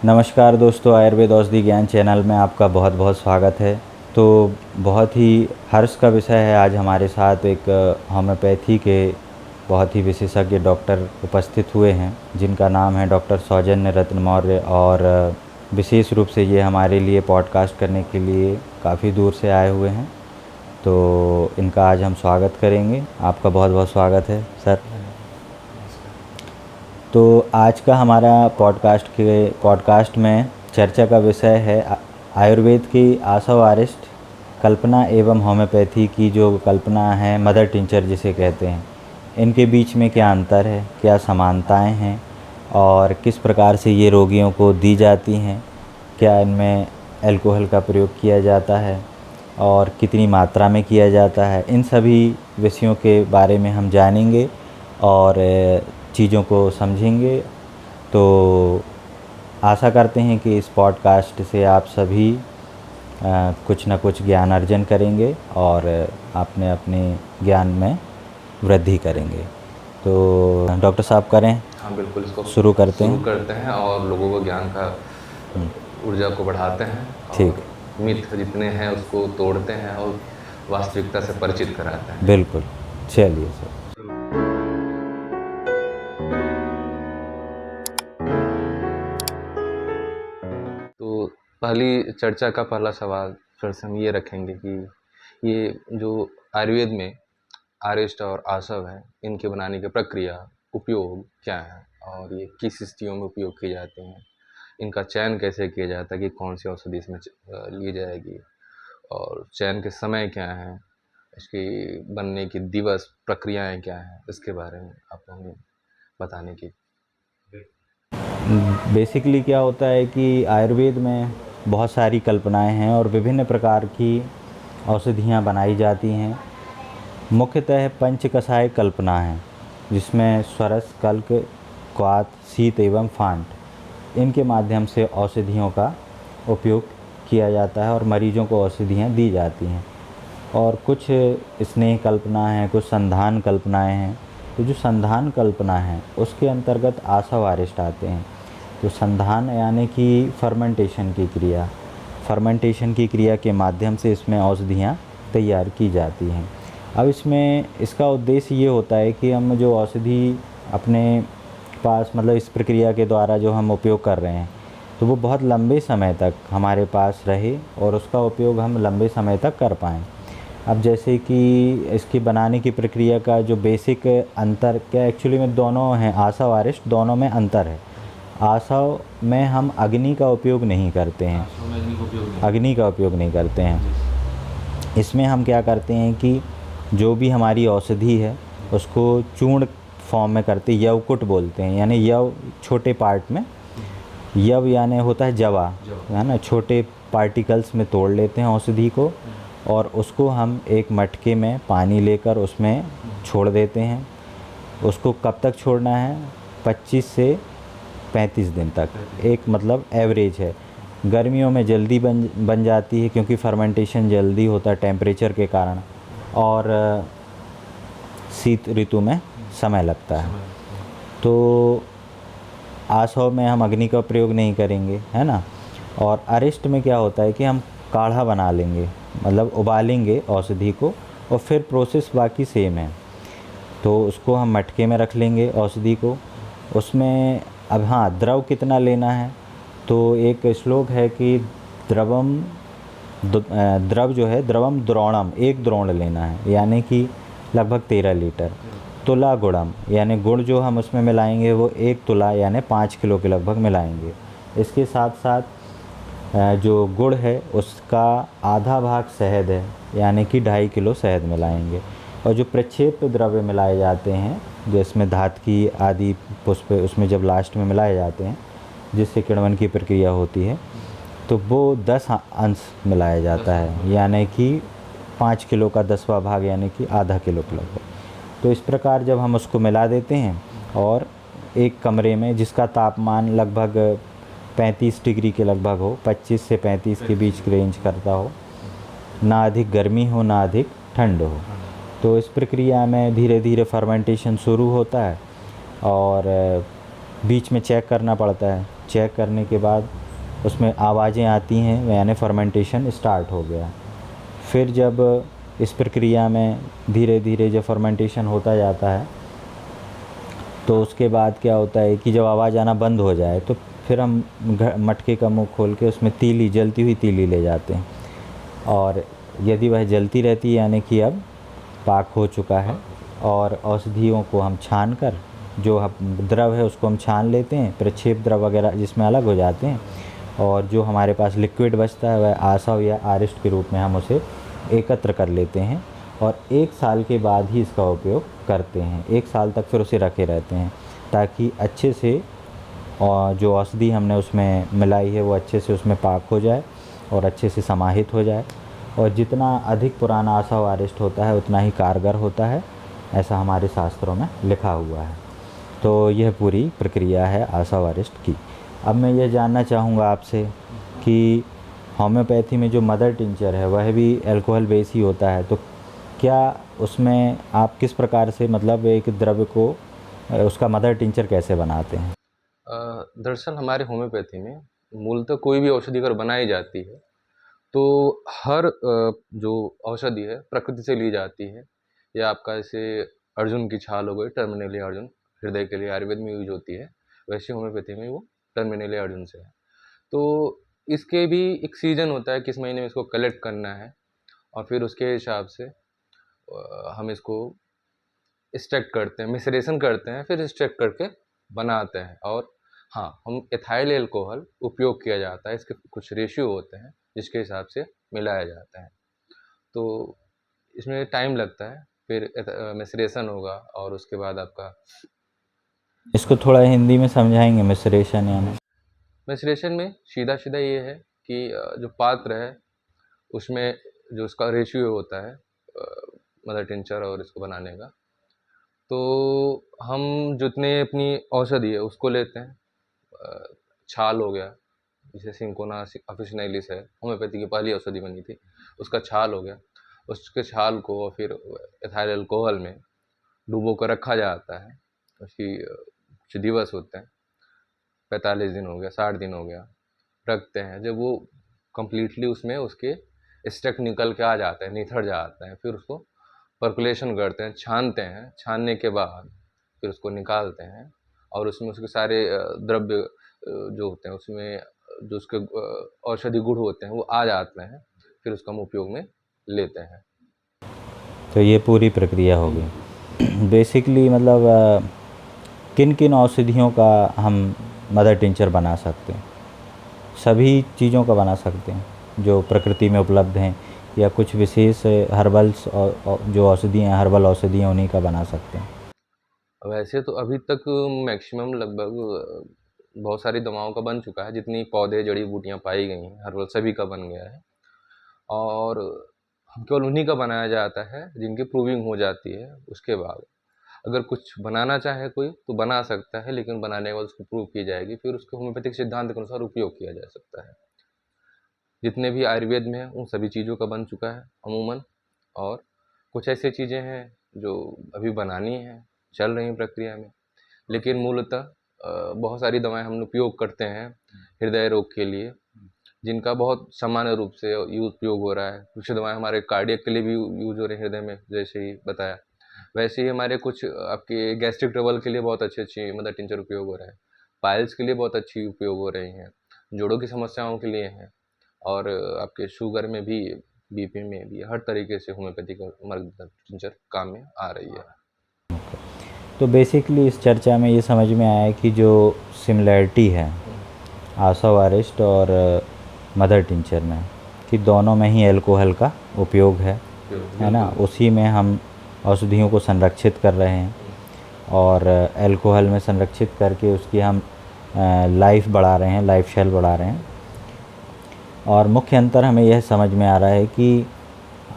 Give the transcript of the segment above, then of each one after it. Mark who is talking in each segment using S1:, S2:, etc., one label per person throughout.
S1: नमस्कार दोस्तों, आयुर्वेद औषधि ज्ञान चैनल में आपका बहुत बहुत स्वागत है। तो बहुत ही हर्ष का विषय है, आज हमारे साथ एक होम्योपैथी के बहुत ही विशेषज्ञ डॉक्टर उपस्थित हुए हैं, जिनका नाम है डॉक्टर सौजन्य रत्न मौर्य। और विशेष रूप से ये हमारे लिए पॉडकास्ट करने के लिए काफ़ी दूर से आए हुए हैं। तो इनका आज हम स्वागत करेंगे। आपका बहुत बहुत स्वागत है सर। तो आज का हमारा पॉडकास्ट में चर्चा का विषय है आयुर्वेद की आसव आरिष्ट कल्पना एवं होम्योपैथी की जो कल्पना है, मदर टिंचर जिसे कहते हैं, इनके बीच में क्या अंतर है, क्या समानताएं हैं और किस प्रकार से ये रोगियों को दी जाती हैं। क्या इनमें अल्कोहल का प्रयोग किया जाता है और कितनी मात्रा में किया जाता है, इन सभी विषयों के बारे में हम जानेंगे और चीज़ों को समझेंगे। तो आशा करते हैं कि इस पॉडकास्ट से आप सभी कुछ न कुछ ज्ञान अर्जन करेंगे और अपने अपने ज्ञान में वृद्धि करेंगे। तो डॉक्टर साहब करें।
S2: हाँ बिल्कुल, इसको
S1: शुरू करते
S2: हैं और लोगों को ज्ञान का ऊर्जा को बढ़ाते हैं।
S1: ठीक,
S2: मिथ जितने हैं उसको तोड़ते हैं और वास्तविकता से परिचित कराते हैं।
S1: बिल्कुल, चलिए सर।
S2: तो पहली चर्चा का पहला सवाल फिर से हम ये रखेंगे कि ये जो आयुर्वेद में आरिष्ट और आसव है, इनके बनाने की प्रक्रिया, उपयोग क्या है और ये किस स्थितियों में उपयोग किए जाते हैं, इनका चयन कैसे किया जाता है कि कौन सी औषधि इसमें ली जाएगी और चयन के समय क्या है, इसकी बनने की दिवस प्रक्रियाएं क्या हैं, इसके बारे में आप हमें बताने की।
S1: बेसिकली क्या होता है कि आयुर्वेद में बहुत सारी कल्पनाएं हैं और विभिन्न प्रकार की औषधियाँ बनाई जाती हैं। मुख्यतः पंचकषाय कल्पना है, जिसमें स्वरस, कल्क, क्वाथ, शीत एवं फांट, इनके माध्यम से औषधियों का उपयोग किया जाता है और मरीजों को औषधियाँ दी जाती हैं। और कुछ स्नेह कल्पना है, कुछ संधान कल्पनाएं हैं। तो जो संधान कल्पना है उसके अंतर्गत आसव आरिष्ट आते हैं। तो संधान यानी कि फर्मेंटेशन की क्रिया के माध्यम से इसमें औषधियाँ तैयार की जाती हैं। अब इसमें इसका उद्देश्य ये होता है कि हम जो औषधि अपने पास, मतलब इस प्रक्रिया के द्वारा जो हम उपयोग कर रहे हैं, तो वो बहुत लंबे समय तक हमारे पास रहे और उसका उपयोग हम लंबे समय तक कर पाएँ। अब जैसे कि इसकी बनाने की प्रक्रिया का जो बेसिक अंतर क्या एक्चुअली में दोनों हैं, आसव आरिष्ट दोनों में अंतर है। आसव में हम अग्नि का उपयोग नहीं करते हैं, इसमें हम क्या करते हैं कि जो भी हमारी औषधि है उसको चूर्ण फॉर्म में करते, यवकुट बोलते हैं, यानी यव छोटे पार्ट में, यव यानी होता है जवा, है ना, छोटे पार्टिकल्स में तोड़ लेते हैं औषधि को और उसको हम एक मटके में पानी लेकर उसमें छोड़ देते हैं। उसको कब तक छोड़ना है? 25 से 35 दिन तक, एक मतलब एवरेज है। गर्मियों में जल्दी बन जाती है क्योंकि फर्मेंटेशन जल्दी होता है टेम्परेचर के कारण, और शीत ऋतु में समय लगता है। तो आसव में हम अग्नि का प्रयोग नहीं करेंगे, है ना। और अरिष्ट में क्या होता है कि हम काढ़ा बना लेंगे, मतलब उबालेंगे औषधि को और फिर प्रोसेस बाकी सेम है। तो उसको हम मटके में रख लेंगे औषधि को, उसमें अब हाँ द्रव कितना लेना है, तो एक श्लोक है कि द्रव जो है द्रवम द्रोणम, एक द्रोण लेना है, यानी कि लगभग 13 लीटर। तुला गुड़म, यानी गुड़ जो हम उसमें मिलाएंगे वो 1 तुला यानी 5 किलो के लगभग मिलाएंगे। इसके साथ साथ जो गुड़ है उसका आधा भाग शहद है, यानी कि 2.5 किलो शहद मिलाएंगे। और जो प्रक्षेप द्रव्य मिलाए जाते हैं, जिसमें धातकी आदि पुष्प उसमें जब लास्ट में मिलाए जाते हैं, जिससे किण्वन की प्रक्रिया होती है, तो वो 10 अंश मिलाया जाता है, यानी कि 5 किलो का 10वां भाग, यानी कि आधा किलो के लगभग। तो इस प्रकार जब हम उसको मिला देते हैं और एक कमरे में जिसका तापमान लगभग 35 डिग्री के लगभग हो, 25 से 35 के बीच रेंज करता हो, ना अधिक गर्मी हो ना अधिक ठंड हो, तो इस प्रक्रिया में धीरे धीरे फर्मेंटेशन शुरू होता है और बीच में चेक करना पड़ता है चेक करने के बाद उसमें आवाज़ें आती हैं, यानी फर्मेंटेशन स्टार्ट हो गया। फिर जब इस प्रक्रिया में धीरे धीरे जब फर्मेंटेशन होता जाता है तो उसके बाद क्या होता है कि जब आवाज़ आना बंद हो जाए तो फिर हम मटके का मुँह खोल के उसमें तीली, जलती हुई तीली ले जाते हैं, और यदि वह जलती रहती है यानी कि अब पाक हो चुका है। और औषधियों को हम छान कर, जो द्रव है उसको हम छान लेते हैं, प्रक्षेप द्रव वगैरह जिसमें अलग हो जाते हैं, और जो हमारे पास लिक्विड बचता है वह आसव या आरिस्ट के रूप में हम उसे एकत्र कर लेते हैं और 1 साल के बाद ही इसका उपयोग करते हैं। 1 साल तक फिर उसे रखे रहते हैं ताकि अच्छे से और जो औषधि हमने उसमें मिलाई है वो अच्छे से उसमें पाक हो जाए और अच्छे से समाहित हो जाए। और जितना अधिक पुराना आसव आरिष्ट होता है उतना ही कारगर होता है, ऐसा हमारे शास्त्रों में लिखा हुआ है। तो यह पूरी प्रक्रिया है आसव आरिष्ट की। अब मैं ये जानना चाहूँगा आपसे कि होम्योपैथी में जो मदर टिंचर है वह भी अल्कोहल बेस ही होता है, तो क्या उसमें आप किस प्रकार से मतलब एक द्रव्य को उसका मदर टिंचर कैसे बनाते हैं?
S2: दरअसल हमारे होम्योपैथी में मूलतः कोई भी औषधि अगर बनाई जाती है तो हर जो औषधि है प्रकृति से ली जाती है। या आपका जैसे अर्जुन की छाल हो गई, टर्मिनेलिया अर्जुन, हृदय के लिए आयुर्वेद में यूज होती है, वैसे होम्योपैथी में वो टर्मिनेलिया अर्जुन से है। तो इसके भी एक सीजन होता है किस महीने में इसको कलेक्ट करना है, और फिर उसके हिसाब से हम इसको एक्सट्रैक्ट करते हैं, मिश्रेशन करते हैं, फिर एक्सट्रैक्ट करके बनाते हैं। और हाँ, हम एथाइल अल्कोहल उपयोग किया जाता है, इसके कुछ रेशियो होते हैं जिसके हिसाब से मिलाया जाता है। तो इसमें टाइम लगता है, फिर मिश्रेशन होगा और उसके बाद आपका
S1: इसको थोड़ा हिंदी में समझाएंगे मिश्रेशन यानी?
S2: मिश्रेशन में सीधा सीधा ये है कि जो पात्र है उसमें जो उसका रेशियो होता है मदर टिंचर और इसको बनाने का, तो हम जितने अपनी औषधि है उसको लेते हैं। छाल हो गया, जैसे सिंकोना ऑफिशिनालिस है, होम्योपैथी की पहली औषधि बनी थी, उसका छाल हो गया। उसके छाल को फिर एथाइल अल्कोहल में डुबो कर रखा जाता है। उसकी कुछ दिवस होते हैं, 45 दिन हो गया, 60 दिन हो गया, रखते हैं। जब वो कम्प्लीटली उसमें उसके स्टक निकल के आ जाते हैं, निथर जाते हैं, फिर उसको पर्कुलेशन करते हैं, छानते हैं। छानने के बाद फिर उसको निकालते हैं और उसमें उसके सारे द्रव्य जो होते हैं उसमें जो उसके औषधि गुण होते हैं वो आ जाते हैं, फिर उसको हम उपयोग में लेते हैं।
S1: तो ये पूरी प्रक्रिया हो गई। बेसिकली मतलब किन किन औषधियों का हम मदर टिंचर बना सकते हैं? सभी चीज़ों का बना सकते हैं जो प्रकृति में उपलब्ध हैं, या कुछ विशेष हर्बल्स और जो औषधियाँ हैं, हर्बल औषधियाँ, उन्हीं का बना सकते हैं?
S2: वैसे तो अभी तक मैक्सिमम लगभग बहुत सारी दवाओं का बन चुका है, जितनी पौधे जड़ी बूटियाँ पाई गई हैं हर्बल सभी का बन गया है। और केवल उन्हीं का बनाया जाता है जिनकी प्रूविंग हो जाती है। उसके बाद अगर कुछ बनाना चाहे कोई तो बना सकता है, लेकिन बनाने के बाद उसको प्रूव की जाएगी, फिर उसके होम्योपैथिक सिद्धांत के अनुसार उपयोग किया जा सकता है। जितने भी आयुर्वेद में है उन सभी चीज़ों का बन चुका है अमूमन, और कुछ ऐसी चीज़ें हैं जो अभी बनानी है, चल रही हैं प्रक्रिया में। लेकिन मूलतः बहुत सारी दवाएं हम उपयोग करते हैं हृदय रोग के लिए, जिनका बहुत सामान्य रूप से उपयोग हो रहा है। कुछ दवाएं हमारे कार्डियक के लिए भी यूज हो रही है हृदय में, जैसे ही बताया। वैसे ही हमारे कुछ आपके गैस्ट्रिक ट्रबल के लिए बहुत अच्छी मदर टिंचर उपयोग हो रहा है, पाइल्स के लिए बहुत अच्छी उपयोग हो रही हैं, जोड़ों की समस्याओं के लिए हैं, और आपके शुगर में भी, बीपी में भी, हर तरीके से होम्योपैथिक मदर टिंचर काम में आ रही है।
S1: तो बेसिकली इस चर्चा में ये समझ में आया कि जो सिमिलैरिटी है आसव आरिस्ट और मदर टिंचर में, कि दोनों में ही अल्कोहल का उपयोग है ना, उसी में हम औषधियों को संरक्षित कर रहे हैं और अल्कोहल में संरक्षित करके उसकी हम लाइफ बढ़ा रहे हैं, लाइफ शैल बढ़ा रहे हैं। और मुख्य अंतर हमें यह समझ में आ रहा है कि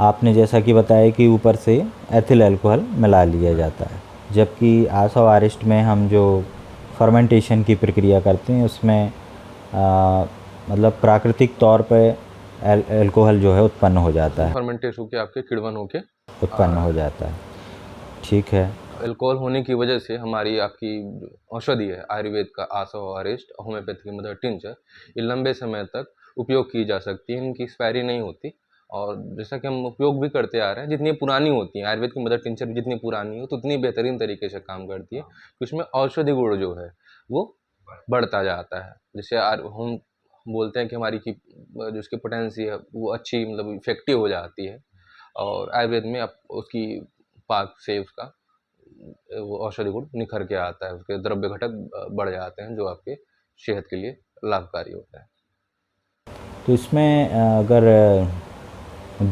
S1: आपने जैसा कि बताया कि ऊपर से एथिल अल्कोहल मिला लिया जाता है, जबकि आसव आरिस्ट में हम जो फर्मेंटेशन की प्रक्रिया करते हैं उसमें मतलब प्राकृतिक तौर पे अल्कोहल जो है उत्पन्न हो जाता है,
S2: फर्मेंटेशन होके आपके किण्वन होके
S1: उत्पन्न हो जाता है। ठीक है।
S2: अल्कोहल होने की वजह से हमारी आपकी जो औषधि है आयुर्वेद का आसव अरिष्ट, होम्योपैथी की मदर टिंचर, ये लंबे समय तक उपयोग की जा सकती है, इनकी एक्सपायरी नहीं होती। और जैसा कि हम उपयोग भी करते आ रहे हैं, जितनी पुरानी होती हैं आयुर्वेद की मदर टिंचर भी जितनी पुरानी हो तो उतनी बेहतरीन तरीके से काम करती है, कि उसमें औषधि गुण जो है वो बढ़ता जाता है। जैसे हम बोलते हैं कि हमारी की जो उसकी पोटेंसी है वो अच्छी मतलब इफेक्टिव हो जाती है, और आयुर्वेद में आप उसकी पाक से उसका वो औषधि गुण निखर के आता है, उसके द्रव्य घटक बढ़ जाते हैं जो आपके सेहत के लिए लाभकारी होता है।
S1: तो इसमें अगर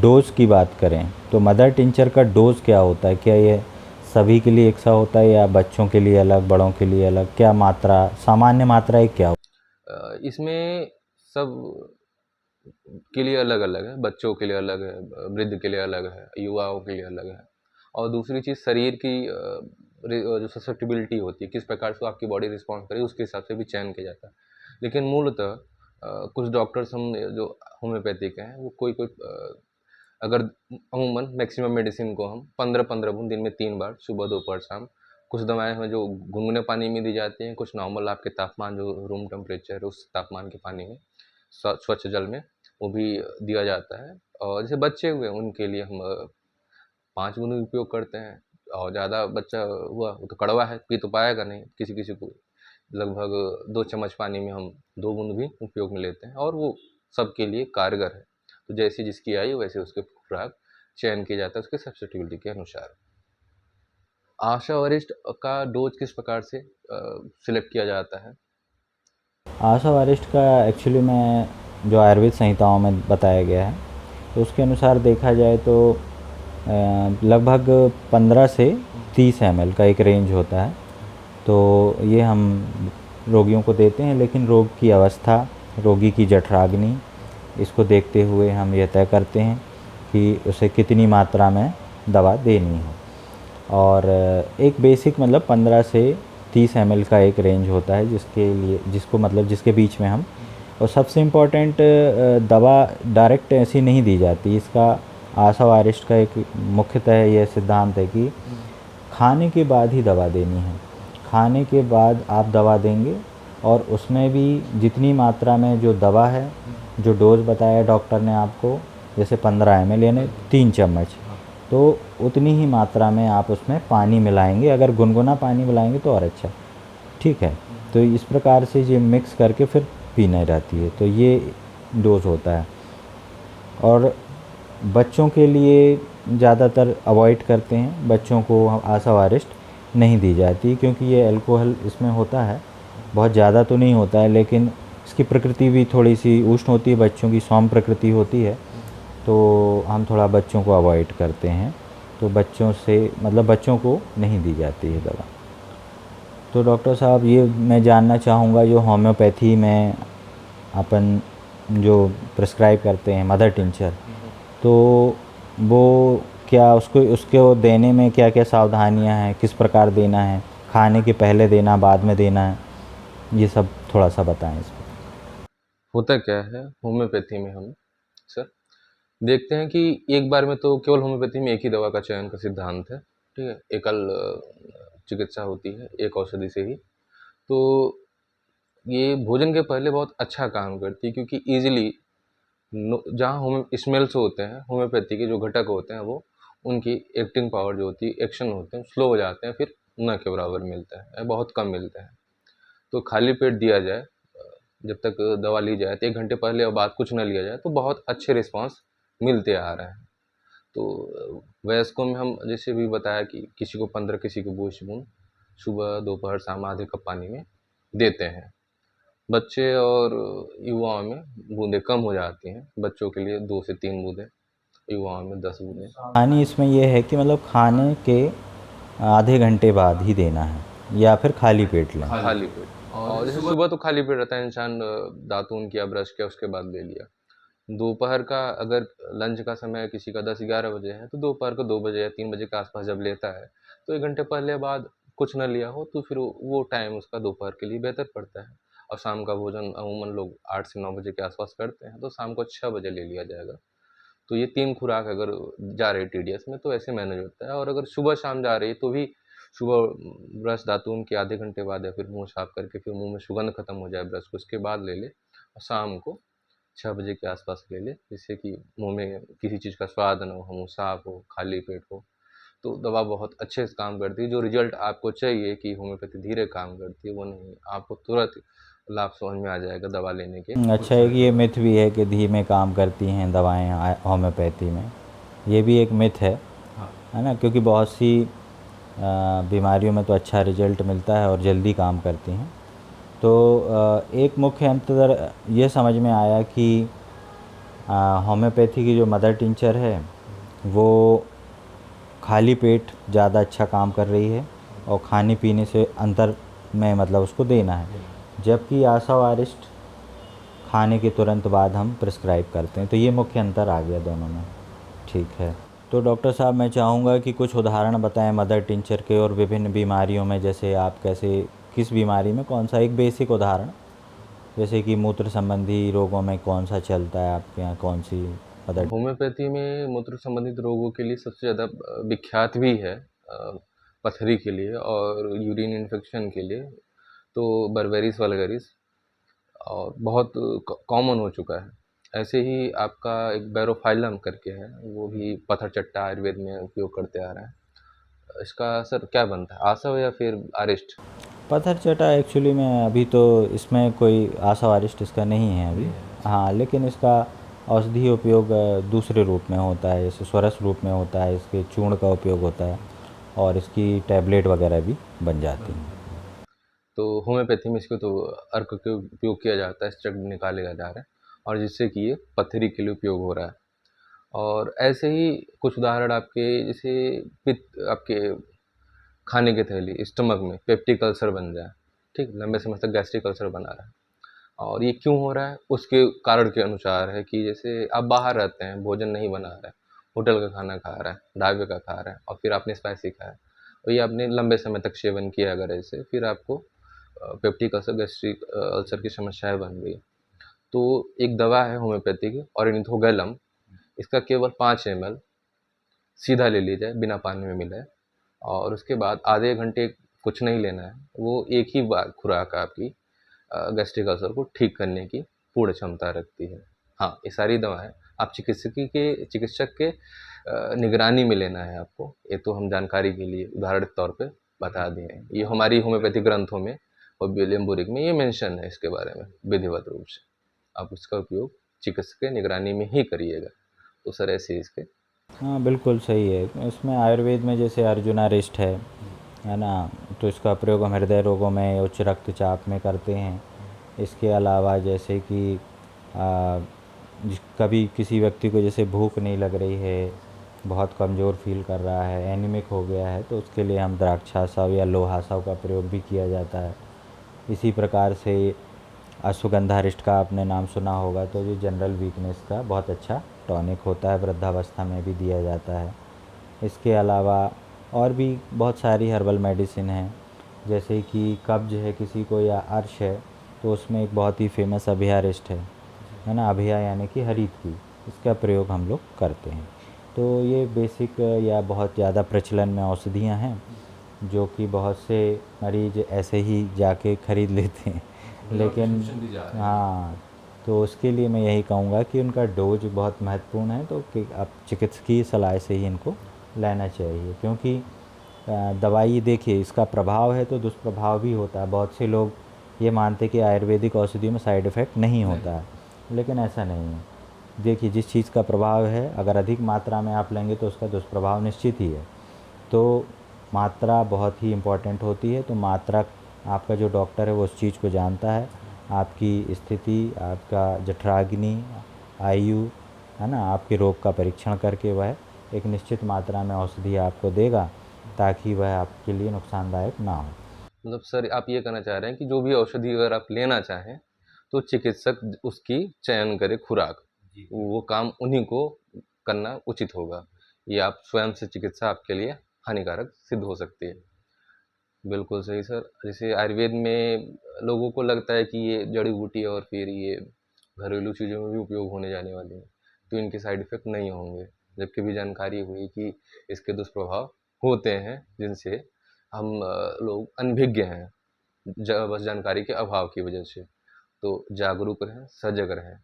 S1: डोज़ की बात करें तो मदर टिंचर का डोज़ क्या होता है? क्या ये सभी के लिए एक सा होता है या बच्चों के लिए अलग, बड़ों के लिए अलग? क्या मात्रा, सामान्य मात्राएँ क्या?
S2: इसमें सब के लिए अलग-अलग है, बच्चों के लिए अलग है, वृद्ध के लिए अलग है, युवाओं के लिए अलग है। और दूसरी चीज़ शरीर की जो ससेप्टिबिलिटी होती है, किस प्रकार से वो आपकी बॉडी रिस्पॉन्ड करे उसके हिसाब से भी चयन किया जाता है। लेकिन मूलतः कुछ डॉक्टर्स हम जो होम्योपैथी के हैं वो कोई-कोई अगर अमूमन मैक्सिमम मेडिसिन को हम 15-15 बूंद दिन में 3 बार सुबह, दोपहर, शाम, कुछ दवाएँ हैं जो गुनगुने पानी में दी जाती हैं, कुछ नॉर्मल आपके तापमान जो रूम टेम्परेचर है उस तापमान के पानी में, स्वच्छ जल में वो भी दिया जाता है। और जैसे बच्चे हुए उनके लिए हम 5 बूंद उपयोग करते हैं, और ज़्यादा बच्चा हुआ वो तो कड़वा है, पी तो पाएगा नहीं, किसी-किसी को लगभग 2 चम्मच पानी में हम 2 बूंद भी उपयोग में लेते हैं, और वो सबके लिए कारगर है। तो जैसी जिसकी आयु वैसे उसके खुराक चयन किया जाता है उसके सब्सिट्यूबिलिटी के अनुसार। आशा वरिष्ठ का डोज किस प्रकार से सिलेक्ट किया जाता है?
S1: आशा वरिष्ठ का एक्चुअली में जो आयुर्वेद संहिताओं में बताया गया है, तो उसके अनुसार देखा जाए तो लगभग 15 से 30 ml का एक रेंज होता है। तो ये हम रोगियों को देते हैं, लेकिन रोग की अवस्था, रोगी की जठराग्नि, इसको देखते हुए हम यह तय करते हैं कि उसे कितनी मात्रा में दवा देनी है। और एक बेसिक मतलब 15 से 30 ml का एक रेंज होता है जिसके लिए, जिसको मतलब जिसके बीच में हम, और सबसे इम्पोर्टेंट दवा डायरेक्ट ऐसी नहीं दी जाती। इसका आशा वारिष्ठ का एक मुख्यतः यह सिद्धांत है कि खाने के बाद ही दवा देनी है। खाने के बाद आप दवा देंगे, और उसमें भी जितनी मात्रा में जो दवा है, जो डोज़ बताया डॉक्टर ने आपको, जैसे 15 ml यानी 3 चम्मच, तो उतनी ही मात्रा में आप उसमें पानी मिलाएंगे। अगर गुनगुना पानी मिलाएंगे तो और अच्छा, ठीक है। तो इस प्रकार से ये मिक्स करके फिर पीना रहती है, तो ये डोज होता है। और बच्चों के लिए ज़्यादातर अवॉइड करते हैं, बच्चों को आशा वारिष्ठ नहीं दी जाती, क्योंकि ये अल्कोहल इसमें होता है, बहुत ज़्यादा तो नहीं होता है, लेकिन इसकी प्रकृति भी थोड़ी सी उष्ण होती है, बच्चों की सौम्य प्रकृति होती है, तो हम थोड़ा बच्चों को अवॉइड करते हैं। तो बच्चों से मतलब बच्चों को नहीं दी जाती है दवा। तो डॉक्टर साहब, ये मैं जानना चाहूँगा, जो होम्योपैथी में अपन जो प्रिस्क्राइब करते हैं मदर टिंचर, तो वो क्या उसको उसको देने में क्या क्या सावधानियां हैं, किस प्रकार देना है, खाने के पहले देना, बाद में देना है, ये सब थोड़ा सा बताएं इस पर।
S2: होता क्या है होम्योपैथी में हम सर देखते हैं कि एक बार में तो केवल होम्योपैथी में एक ही दवा का चयन का सिद्धांत है, ठीक है? एकल चिकित्सा होती है, एक औषधि से ही। तो ये भोजन के पहले बहुत अच्छा काम करती है, क्योंकि ईज़िली जहाँ होम्यो स्मेल्स होते हैं, होम्योपैथी के जो घटक होते हैं वो उनकी एक्टिंग पावर जो होती है, एक्शन होते हैं, स्लो हो जाते हैं, फिर न के बराबर मिलता है, बहुत कम मिलता है। तो खाली पेट दिया जाए, जब तक दवा ली जाए तो 1 घंटे पहले और बाद कुछ ना लिया जाए तो बहुत अच्छे रिस्पॉन्स मिलते आ रहे हैं। तो वयस्कों में हम जैसे भी बताया कि किसी को 15, किसी को 20 बूँद सुबह, दोपहर, शाम आधे कप पानी में देते हैं। बच्चे और युवाओं में बूँदें कम हो जाती हैं, बच्चों के लिए 2 से 3 बूँदें, युवाओं में 10 बूँदें।
S1: कहानी इसमें यह है कि मतलब खाने के आधे घंटे बाद ही देना है या फिर खाली पेट लें?
S2: खाली पेट। और जैसे सुबह तो खाली पेट रहता है, इंसान दातून किया, ब्रश किया, उसके बाद ले लिया। दोपहर का अगर लंच का समय किसी का 10-11 बजे है, तो दोपहर को 2 बजे या 3 बजे के आसपास जब लेता है, तो 1 घंटे पहले बाद कुछ ना लिया हो तो फिर वो टाइम उसका दोपहर के लिए बेहतर पड़ता है। और शाम का भोजन अमूमन लोग 8 से 9 बजे के आसपास करते हैं, तो शाम को 6 बजे ले लिया जाएगा। तो ये 3 खुराक अगर जा रही है टीडीएस में तो ऐसे मैनेज होता है, और अगर सुबह शाम जा रही है तो भी सुबह ब्रश दातून के आधे घंटे बाद या फिर मुँह साफ करके फिर मुँह में सुगंध खत्म हो जाए ब्रश को, उसके बाद ले ले और शाम को 6 बजे के आसपास ले ले, जिससे कि मुँह में किसी चीज़ का स्वाद ना हो, मुँह साफ हो, खाली पेट हो। तो दवा बहुत अच्छे से काम करती है। जो रिज़ल्ट आपको चाहिए कि होम्योपैथी धीरे काम करती है, वो नहीं, आपको तुरंत लाभ समझ में आ जाएगा दवा लेने के कुछ
S1: अच्छा है
S2: समय
S1: कि ये
S2: बाद।
S1: मिथ भी है कि धीमे काम करती हैं दवाएं होम्योपैथी में। ये भी एक मिथ
S2: हाँ।
S1: है ना, क्योंकि बहुत सी बीमारियों में तो अच्छा रिजल्ट मिलता है और जल्दी काम करती हैं। तो एक मुख्य अंतर ये समझ में आया कि होम्योपैथी की जो मदर टिंचर है वो खाली पेट ज़्यादा अच्छा काम कर रही है और खाने पीने से अंतर में मतलब उसको देना है, जबकि आशा वारिस्ट खाने के तुरंत बाद हम प्रिस्क्राइब करते हैं। तो ये मुख्य अंतर आ गया दोनों में। ठीक है, तो डॉक्टर साहब मैं चाहूँगा कि कुछ उदाहरण बताएं मदर टिंचर के और विभिन्न बीमारियों में, जैसे आप कैसे किस बीमारी में कौन सा एक बेसिक उदाहरण, जैसे कि मूत्र संबंधी रोगों में कौन सा चलता है आपके यहाँ, कौन सी मदर।
S2: होम्योपैथी में मूत्र संबंधित रोगों के लिए सबसे ज़्यादा विख्यात भी है पथरी के लिए और यूरिन इन्फेक्शन के लिए तो बर्बेरिस वल्गरिस और बहुत कॉमन हो चुका है। ऐसे ही आपका एक बैरोफाइलम करके है, वो भी पत्थर चट्टा आयुर्वेद में उपयोग करते आ रहा है। इसका असर क्या बनता है, आसव या फिर अरिष्ट?
S1: पत्थर चटा एक्चुअली में अभी तो इसमें कोई आशा वारिष्ट इसका नहीं है अभी। हाँ, लेकिन इसका औषधीय उपयोग दूसरे रूप में होता है, जैसे स्वरस रूप में होता है, इसके चूर्ण का उपयोग होता है और इसकी टैबलेट वगैरह भी बन जाती हैं।
S2: तो होम्योपैथी में इसको तो अर्क के उपयोग किया जाता है, स्ट्रक्ट निकाले जा रहा है और जिससे कि ये पथरी के लिए उपयोग हो रहा है। और ऐसे ही कुछ उदाहरण आपके जैसे पित्त, आपके खाने की थैली स्टमक में पेप्टिक अल्सर बन जाए, ठीक, लंबे समय तक गैस्ट्रिक अल्सर बना रहा है। और ये क्यों हो रहा है, उसके कारण के अनुसार है कि जैसे आप बाहर रहते हैं, भोजन नहीं बना रहा है, होटल का खाना खा रहा है, ढाबे का खा रहा है और फिर आपने स्पाइसी खाया और ये आपने लंबे समय तक सेवन किया अगर ऐसे, फिर आपको पेप्टिक अल्सर, गैस्ट्रिक अल्सर की समस्याएं बन गई। तो एक दवा है होम्योपैथी की ऑर्निथोगैलम, इसका केवल 5 ml सीधा ले लिया जाए बिना पानी में मिलाए और उसके बाद आधे घंटे कुछ नहीं लेना है। वो एक ही बार खुराक आपकी गैस्ट्रिक अल्सर को ठीक करने की पूर्ण क्षमता रखती है। हाँ, ये सारी दवाएं आप चिकित्सक के निगरानी में लेना है आपको। ये तो हम जानकारी के लिए उदाहरण के तौर पे बता दिए हैं। ये हमारी होम्योपैथिक ग्रंथों में और विलियम बुरिक में ये मेंशन है इसके बारे में विधिवत रूप से। आप उसका उपयोग चिकित्सक के निगरानी में ही करिएगा। तो सर ऐसे इसके।
S1: हाँ बिल्कुल सही है। इसमें आयुर्वेद में जैसे अर्जुना रिष्ट है ना, तो इसका प्रयोग हम हृदय रोगों में, उच्च रक्तचाप में करते हैं। इसके अलावा जैसे कि कभी किसी व्यक्ति को जैसे भूख नहीं लग रही है, बहुत कमज़ोर फील कर रहा है, एनीमिक हो गया है, तो उसके लिए हम द्राक्षासव या लोहासव का प्रयोग भी किया जाता है। इसी प्रकार से अश्वगंधारिष्ट का आपने नाम सुना होगा, तो ये जनरल वीकनेस का बहुत अच्छा टॉनिक होता है, वृद्धावस्था में भी दिया जाता है। इसके अलावा और भी बहुत सारी हर्बल मेडिसिन हैं, जैसे कि कब्ज है किसी को या अर्श है, तो उसमें एक बहुत ही फेमस अभियारिष्ट है ना, अभिया यानी कि हरीत की, इसका प्रयोग हम लोग करते हैं। तो ये बेसिक या बहुत ज़्यादा प्रचलन में औषधियाँ हैं जो कि बहुत से मरीज ऐसे ही जाके ख़रीद लेते हैं, लेकिन हाँ, तो उसके लिए मैं यही कहूँगा कि उनका डोज बहुत महत्वपूर्ण है, तो कि आप चिकित्सकीय सलाह से ही इनको लेना चाहिए, क्योंकि दवाई देखिए इसका प्रभाव है तो दुष्प्रभाव भी होता है। बहुत से लोग ये मानते हैं कि आयुर्वेदिक औषधियों में साइड इफ़ेक्ट नहीं होता है, लेकिन ऐसा नहीं है। देखिए जिस चीज़ का प्रभाव है अगर अधिक मात्रा में आप लेंगे तो उसका दुष्प्रभाव निश्चित ही है। तो मात्रा बहुत ही इम्पोर्टेंट होती है। तो मात्रा, आपका जो डॉक्टर है वो उस चीज़ को जानता है, आपकी स्थिति, आपका जठराग्नि, आयु, है ना, आपके रोग का परीक्षण करके वह एक निश्चित मात्रा में औषधि आपको देगा ताकि वह आपके लिए नुकसानदायक ना हो।
S2: मतलब सर आप ये कहना चाह रहे हैं कि जो भी औषधि अगर आप लेना चाहें तो चिकित्सक उसकी चयन करे खुराक, वो काम उन्हीं को करना उचित होगा। ये आप स्वयं से चिकित्सा आपके लिए हानिकारक सिद्ध हो सकती है। बिल्कुल सही सर। जैसे आयुर्वेद में लोगों को लगता है कि ये जड़ी बूटी और फिर ये घरेलू चीज़ों में भी उपयोग होने जाने वाली है, तो इनके साइड इफ़ेक्ट नहीं होंगे। जबकि भी जानकारी हुई कि इसके दुष्प्रभाव होते हैं, जिनसे हम लोग अनभिज्ञ हैं, बस जानकारी के अभाव की वजह से। तो जागरूक रहें, सजग रहें,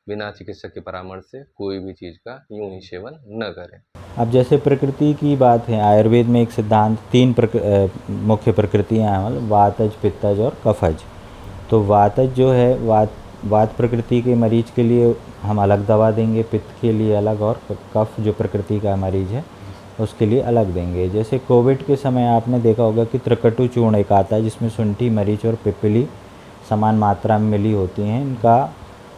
S2: बिना चिकित्सक के परामर्श से कोई भी चीज़ का यूं ही सेवन न करें।
S1: अब जैसे प्रकृति की बात है, आयुर्वेद में एक सिद्धांत, तीन मुख्य प्रकृतियाँ हैं, मतलब वातज, पित्तज और कफज। तो वातज जो है, वात प्रकृति के मरीज के लिए हम अलग दवा देंगे, पित्त के लिए अलग, और कफ जो प्रकृति का मरीज है उसके लिए अलग देंगे। जैसे कोविड के समय आपने देखा होगा कि त्रिकटु चूर्ण एक आता है जिसमें शुंठी, मरीच और पिप्पली समान मात्रा में मिली होती हैं। इनका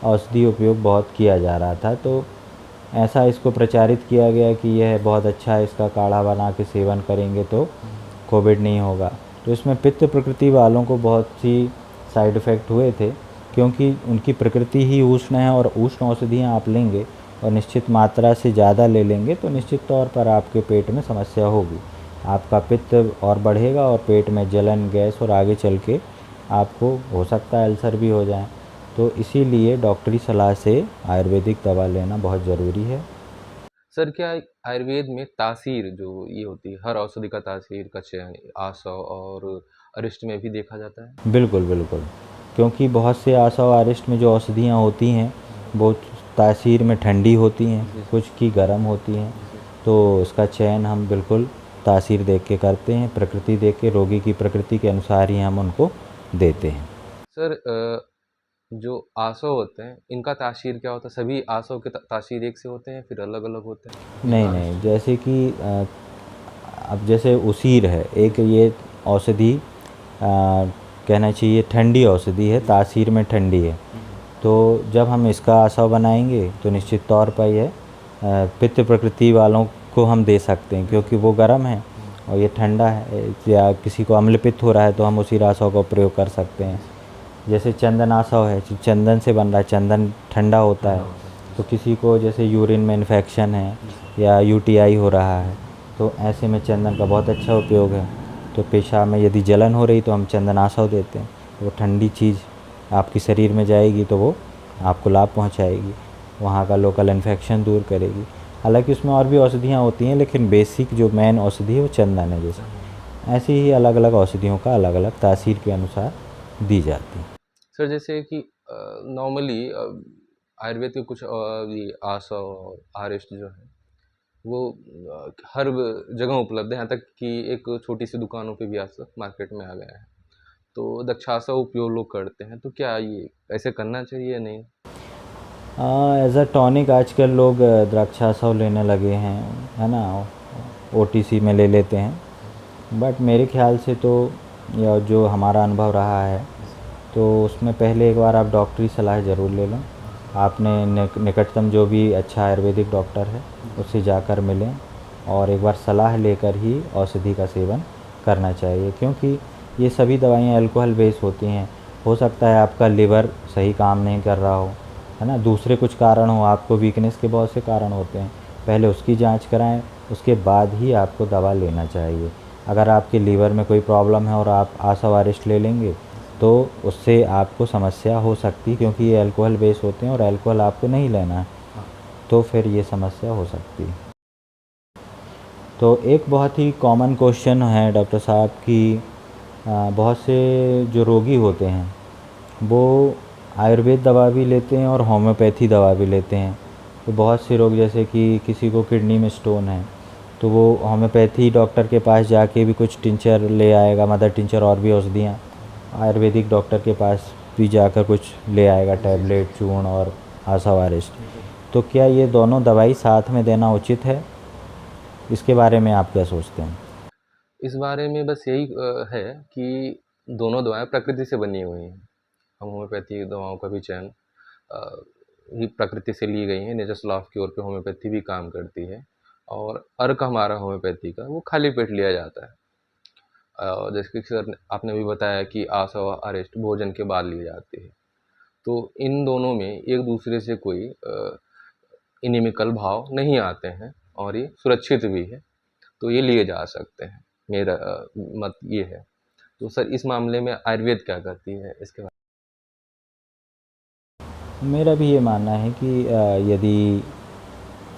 S1: औषधि उपयोग बहुत किया जा रहा था, तो ऐसा इसको प्रचारित किया गया कि यह बहुत अच्छा है, इसका काढ़ा बना के सेवन करेंगे तो कोविड नहीं होगा। तो इसमें पित्त प्रकृति वालों को बहुत सी साइड इफ़ेक्ट हुए थे, क्योंकि उनकी प्रकृति ही उष्ण है, और उष्ण औषधियाँ आप लेंगे और निश्चित मात्रा से ज़्यादा ले लेंगे तो निश्चित तौर पर आपके पेट में समस्या होगी, आपका पित्त और बढ़ेगा और पेट में जलन, गैस, और आगे चल के आपको हो सकता है अल्सर भी हो जाए। तो इसीलिए डॉक्टरी सलाह से आयुर्वेदिक दवा लेना बहुत ज़रूरी है।
S2: सर, क्या आयुर्वेद में तासीर जो ये होती है, हर औषधि का तासीर का चयन आसव और अरिष्ट में भी देखा जाता है?
S1: बिल्कुल, बिल्कुल। क्योंकि बहुत से आसव अरिष्ट में जो औषधियाँ होती हैं वो तासीर में ठंडी होती हैं, कुछ की गर्म होती हैं, तो उसका चयन हम बिल्कुल तासीर देख के करते हैं, प्रकृति देख के, रोगी की प्रकृति के अनुसार ही हम उनको देते हैं।
S2: सर, जो आसव होते हैं इनका तासीर क्या होता है? सभी आसव के तासीर एक से होते हैं, फिर अलग अलग होते हैं?
S1: नहीं, नहीं, जैसे कि अब जैसे उसीर है, एक ये औषधि कहना चाहिए ठंडी औषधि है, तासीर में ठंडी है। तो जब हम इसका आसव बनाएंगे तो निश्चित तौर पर यह पित्त प्रकृति वालों को हम दे सकते हैं, क्योंकि वो गर्म है और ये ठंडा है, या किसी को अम्ल पित्त हो रहा है तो हम उसी आसव का प्रयोग कर सकते हैं। जैसे चंदन आसव है, चंदन से बन रहा है, चंदन ठंडा होता है, तो किसी को जैसे यूरिन में इन्फेक्शन है या यूटीआई हो रहा है तो ऐसे में चंदन का बहुत अच्छा उपयोग है। तो पेशाब में यदि जलन हो रही तो हम चंदन आसव देते हैं, वो ठंडी चीज़ आपके शरीर में जाएगी तो वो आपको लाभ पहुंचाएगी, वहाँ का लोकल इन्फेक्शन दूर करेगी। हालांकि उसमें और भी औषधियाँ होती हैं, लेकिन बेसिक जो मेन औषधि है वो चंदन है। जैसे ऐसे ही अलग अलग औषधियों का अलग अलग तासीर के अनुसार दी जाती है।
S2: सर, जैसे कि नॉर्मली आयुर्वेद के कुछ ये आसव और आरिष्ट जो है वो हर जगह उपलब्ध है, यहाँ तक कि एक छोटी सी दुकानों पे भी आजकल मार्केट में आ गया है। तो दक्षासा उपयोग लोग करते हैं, तो क्या ये ऐसे करना चाहिए या नहीं?
S1: एज अ टॉनिक आजकल लोग द्राक्षासव लेने लगे हैं, है ना, ओटीसी में ले लेते हैं। बट मेरे ख्याल से तो, या जो हमारा अनुभव रहा है, तो उसमें पहले एक बार आप डॉक्टरी सलाह ज़रूर ले लें। आपने निकटतम जो भी अच्छा आयुर्वेदिक डॉक्टर है उससे जाकर मिलें और एक बार सलाह लेकर ही औषधि का सेवन करना चाहिए, क्योंकि ये सभी दवाइयाँ अल्कोहल बेस होती हैं। हो सकता है आपका लिवर सही काम नहीं कर रहा हो, है ना, दूसरे कुछ कारण हो, आपको वीकनेस के बहुत से कारण होते हैं, पहले उसकी जांच कराएं, उसके बाद ही आपको दवा लेना चाहिए। अगर आपके लीवर में कोई प्रॉब्लम है और आप आसव अरिष्ट ले लेंगे तो उससे आपको समस्या हो सकती है, क्योंकि ये अल्कोहल बेस होते हैं और अल्कोहल आपको नहीं लेना है, तो फिर ये समस्या हो सकती है। तो एक बहुत ही कॉमन क्वेश्चन है डॉक्टर साहब कि बहुत से जो रोगी होते हैं वो आयुर्वेद दवा भी लेते हैं और होम्योपैथी दवा भी लेते हैं। तो बहुत से लोग, जैसे कि किसी को किडनी में स्टोन है तो वो होम्योपैथी डॉक्टर के पास जाके भी कुछ टिंचर ले आएगा, मदर टिंचर और भी औषधियाँ, आयुर्वेदिक डॉक्टर के पास भी जाकर कुछ ले आएगा, टैबलेट, चूर्ण और आसव अरिष्ट। तो क्या ये दोनों दवाई साथ में देना उचित है? इसके बारे में आप क्या सोचते हैं?
S2: इस बारे में बस यही है कि दोनों दवाएं प्रकृति से बनी हुई हैं। हम होम्योपैथी दवाओं का भी चयन ही प्रकृति से ली गई हैं, नेचर्स लॉ ऑफ क्योर पे होम्योपैथी भी काम करती है। और अर्क हमारा होम्योपैथी का वो खाली पेट लिया जाता है। जैसे कि सर आपने भी बताया कि आसव अरिष्ट भोजन के बाद ली जाती है, तो इन दोनों में एक दूसरे से कोई इनिमिकल भाव नहीं आते हैं और ये सुरक्षित भी है, तो ये लिए जा सकते हैं। मेरा मत ये है। तो सर, इस मामले में आयुर्वेद क्या करती है इसके बारे
S1: मेरा भी ये मानना है कि यदि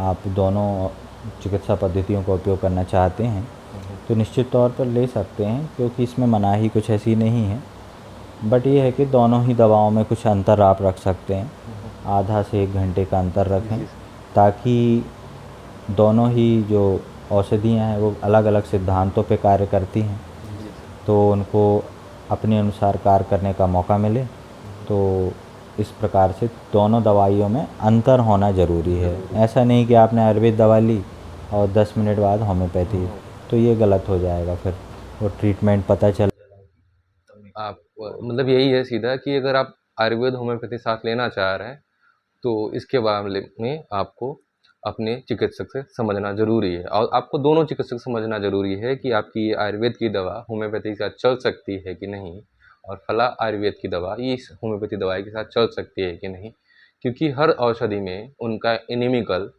S1: आप दोनों चिकित्सा पद्धतियों का उपयोग करना चाहते हैं तो निश्चित तौर पर ले सकते हैं, क्योंकि इसमें मनाही कुछ ऐसी नहीं है। बट ये है कि दोनों ही दवाओं में कुछ अंतर आप रख सकते हैं, आधा से 1 घंटे का अंतर रखें,
S2: जी
S1: ताकि दोनों ही जो औषधियाँ हैं वो अलग अलग सिद्धांतों पे कार्य करती हैं,
S2: जी सर।
S1: तो उनको अपने अनुसार कार्य करने का मौका मिले। तो इस प्रकार से दोनों दवाइयों में अंतर होना ज़रूरी है। ऐसा नहीं कि आपने आयुर्वेद दवा ली और 10 मिनट बाद होम्योपैथी, तो ये गलत हो जाएगा, फिर वो ट्रीटमेंट पता चल।
S2: आप मतलब यही है सीधा कि अगर आप आयुर्वेद होम्योपैथी साथ लेना चाह रहे हैं तो इसके मामले में आपको अपने चिकित्सक से समझना ज़रूरी है, और आपको दोनों चिकित्सक समझना ज़रूरी है कि आपकी ये आयुर्वेद की दवा होम्योपैथी के साथ चल सकती है कि नहीं, और फला आयुर्वेद की दवा ये इस होम्योपैथी दवाई के साथ चल सकती है कि नहीं। क्योंकि हर औषधि में उनका एनिमिकल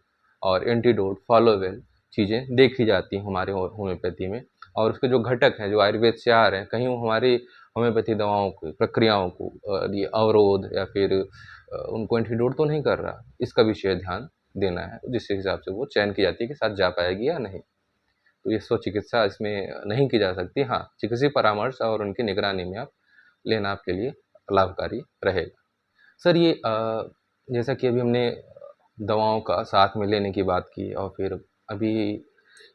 S2: और एंटीडोट फॉलोवेल चीज़ें देखी जाती हैं हमारे होम्योपैथी में, और उसके जो घटक हैं जो आयुर्वेद से आ रहे हैं, कहीं वो हमारी होम्योपैथी दवाओं की प्रक्रियाओं को ये अवरोध या फिर उनको एंटीडोट तो नहीं कर रहा। इसका विशेष ध्यान देना है, जिस हिसाब से वो चयन की जाती है कि साथ जा पाएगी या नहीं। तो ये स्वचिकित्सा इसमें नहीं की जा सकती। हाँ, चिकित्सीय परामर्श और उनकी निगरानी में आप लेना आपके लिए लाभकारी रहेगा। सर ये जैसा कि अभी हमने दवाओं का साथ में लेने की बात की, और फिर अभी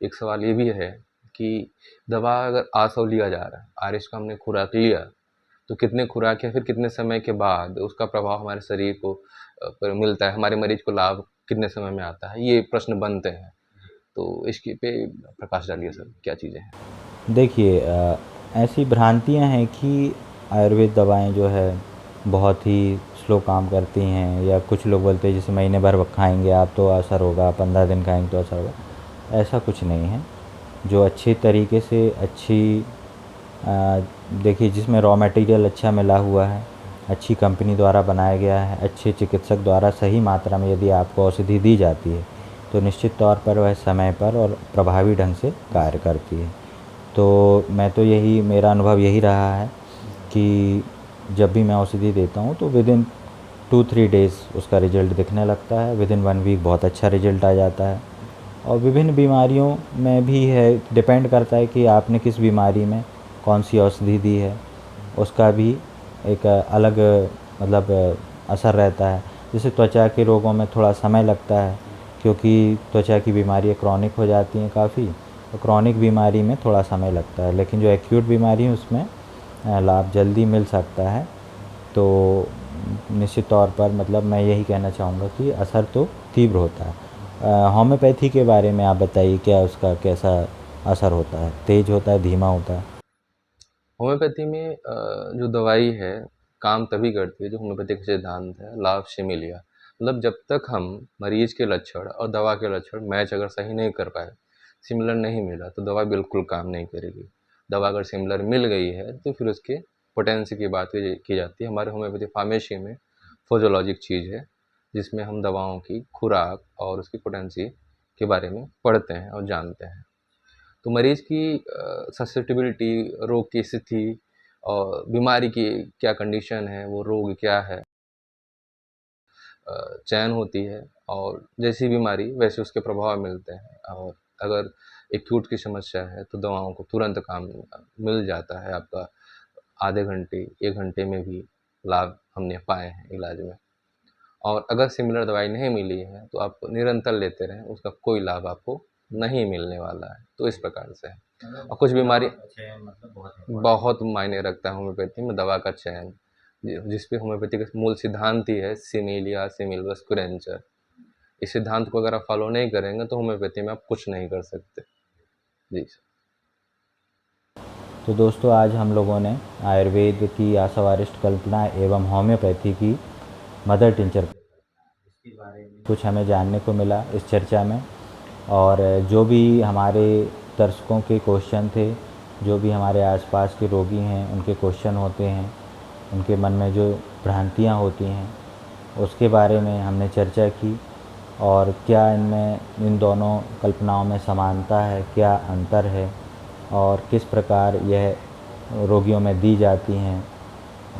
S2: एक सवाल ये भी है कि दवा अगर आसव लिया जा रहा है, आरएस का हमने खुराक लिया, तो कितने खुराक या फिर कितने समय के बाद उसका प्रभाव हमारे शरीर को पर मिलता है, हमारे मरीज को लाभ कितने समय में आता है, ये प्रश्न बनते हैं। तो इसके पे प्रकाश डालिए सर, क्या चीज़ें हैं?
S1: देखिए, ऐसी भ्रांतियाँ हैं कि आयुर्वेद दवाएं जो है बहुत ही स्लो काम करती हैं, या कुछ लोग बोलते हैं जैसे महीने भर खाएंगे आप तो असर होगा, 15 दिन खाएंगे तो असर होगा। ऐसा कुछ नहीं है। जो अच्छी तरीके से देखिए, जिसमें रॉ मटेरियल अच्छा मिला हुआ है, अच्छी कंपनी द्वारा बनाया गया है, अच्छे चिकित्सक द्वारा सही मात्रा में यदि आपको औषधि दी जाती है, तो निश्चित तौर पर वह समय पर और प्रभावी ढंग से कार्य करती है। तो मैं तो यही, मेरा अनुभव यही रहा है कि जब भी मैं औषधि देता हूँ तो विदिन 2-3 डेज़ उसका रिज़ल्ट दिखने लगता है, विदिन 1 वीक बहुत अच्छा रिज़ल्ट आ जाता है। और विभिन्न बीमारियों में भी है, डिपेंड करता है कि आपने किस बीमारी में कौन सी औषधि दी है, उसका भी एक अलग मतलब असर रहता है। जैसे त्वचा के रोगों में थोड़ा समय लगता है, क्योंकि त्वचा की बीमारियाँ क्रॉनिक हो जाती हैं काफ़ी, तो क्रॉनिक बीमारी में थोड़ा समय लगता है, लेकिन जो एक्यूट बीमारी है उसमें लाभ जल्दी मिल सकता है। तो निश्चित तौर पर मतलब मैं यही कहना चाहूँगा कि असर तो तीव्र होता है। होम्योपैथी के बारे में आप बताइए, क्या उसका कैसा असर होता है? तेज़ होता है, धीमा होता है?
S2: होम्योपैथी में जो दवाई है काम तभी करती है जो होम्योपैथी का सिद्धांत है लाभ सिमिलिया। मतलब जब तक हम मरीज के लक्षण और दवा के लक्षण मैच अगर सही नहीं कर पाए, सिमिलर नहीं मिला, तो दवा बिल्कुल काम नहीं करेगी। दवा अगर सिमिलर मिल गई है तो फिर उसके पोटेंसी की बात की जाती है। हमारे होम्योपैथी फार्मेसी में फोजोलॉजिक चीज़ है, जिसमें हम दवाओं की खुराक और उसकी पोटेंसी के बारे में पढ़ते हैं और जानते हैं। तो मरीज़ की ससेप्टिबिलिटी, रोग की स्थिति और बीमारी की क्या कंडीशन है, वो रोग क्या है, चयन होती है, और जैसी बीमारी वैसे उसके प्रभाव मिलते हैं। और अगर एक्यूट की समस्या है तो दवाओं को तुरंत काम मिल जाता है आपका, आधे घंटे 1 घंटे में भी लाभ हमने पाए हैं इलाज में। और अगर सिमिलर दवाई नहीं मिली है तो आप निरंतर लेते रहें, उसका कोई लाभ आपको नहीं मिलने वाला है। तो इस प्रकार से है। और कुछ बीमारी बहुत मायने रखता है होम्योपैथी में दवा का चयन, जिस पे होम्योपैथी का मूल सिद्धांत ही है सिमिलिया सिमिलबस कुरेंचर। इस सिद्धांत को अगर आप फॉलो नहीं करेंगे तो होम्योपैथी में आप कुछ नहीं कर सकते। जी सर।
S1: तो दोस्तों, आज हम लोगों ने आयुर्वेद की आशावारिष्ट कल्पना एवं होम्योपैथी की मदर टिंचर कुछ हमें जानने को मिला इस चर्चा में। और जो भी हमारे दर्शकों के क्वेश्चन थे, जो भी हमारे आसपास के रोगी हैं उनके क्वेश्चन होते हैं, उनके मन में जो भ्रांतियाँ होती हैं, उसके बारे में हमने चर्चा की। और क्या इनमें, इन दोनों कल्पनाओं में समानता है, क्या अंतर है, और किस प्रकार यह रोगियों में दी जाती हैं,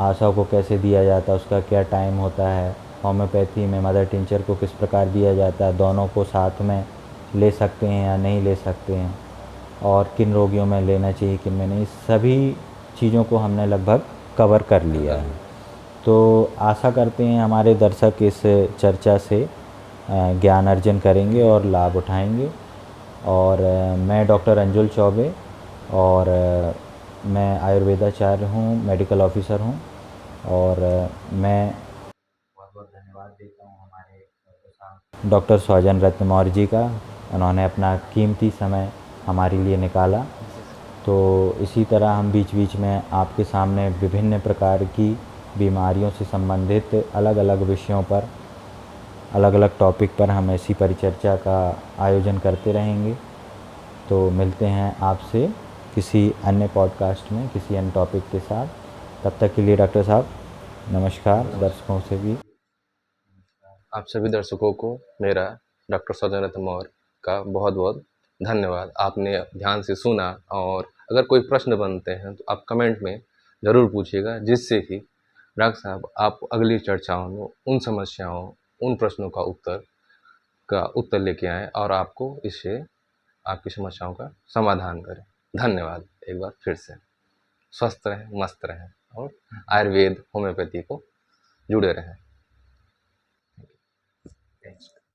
S1: आशा को कैसे दिया जाता है, उसका क्या टाइम होता है, होम्योपैथी में मदर टिंचर को किस प्रकार दिया जाता है, दोनों को साथ में ले सकते हैं या नहीं ले सकते हैं, और किन रोगियों में लेना चाहिए, किन में नहीं, सभी चीज़ों को हमने लगभग कवर कर लिया है। तो आशा करते हैं हमारे दर्शक इस चर्चा से ज्ञान अर्जन करेंगे और लाभ उठाएंगे। और मैं डॉक्टर अंजुल चौबे और मैं आयुर्वेदाचार्य हूँ, मेडिकल ऑफिसर हूँ। और मैं बहुत बहुत धन्यवाद देता हूँ हमारे डॉक्टर स्वजन रत्न मौर्य जी का। उन्होंने अपना कीमती समय हमारे लिए निकाला। तो इसी तरह हम बीच बीच में आपके सामने विभिन्न प्रकार की बीमारियों से संबंधित अलग अलग विषयों पर, अलग अलग टॉपिक पर हम ऐसी परिचर्चा का आयोजन करते रहेंगे। तो मिलते हैं आपसे किसी अन्य पॉडकास्ट में किसी अन्य टॉपिक के साथ। तब तक के लिए डॉक्टर साहब नमस्कार। दर्शकों से भी
S2: आप सभी दर्शकों को मेरा डॉक्टर स्वजन रत्न मौर्य का बहुत बहुत धन्यवाद। आपने ध्यान से सुना, और अगर कोई प्रश्न बनते हैं तो आप कमेंट में ज़रूर पूछिएगा, जिससे कि डॉक्टर साहब आप अगली चर्चाओं में उन समस्याओं, उन प्रश्नों का उत्तर लेके आएँ और आपको इससे आपकी समस्याओं का समाधान करें। धन्यवाद एक बार फिर से। स्वस्थ रहें, मस्त रहें और आयुर्वेद, होम्योपैथी को जुड़े रहें।